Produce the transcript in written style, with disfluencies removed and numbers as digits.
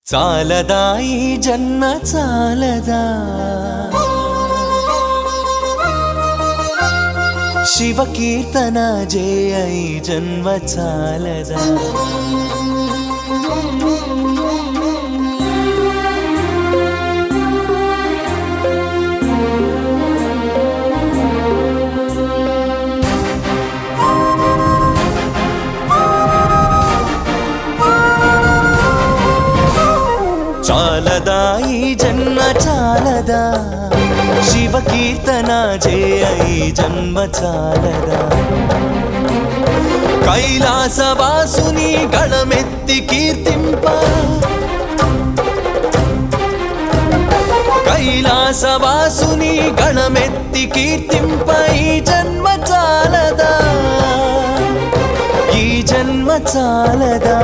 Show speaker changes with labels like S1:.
S1: చాలదా ఈ జన్మ చాలదా శివ కీర్తన జయ ఈ జన్మ చాలదా చాలదా ఈ జన్మ చాలదా శివ కీర్తన జయ ఈ జన్మ చాలదా కైలాసవాసుని గణమెత్తి కీర్తింప కైలాసవాసుని గణమెత్తి కీర్తింప ఈ జన్మ చాలదా ఈ జన్మ చాలదా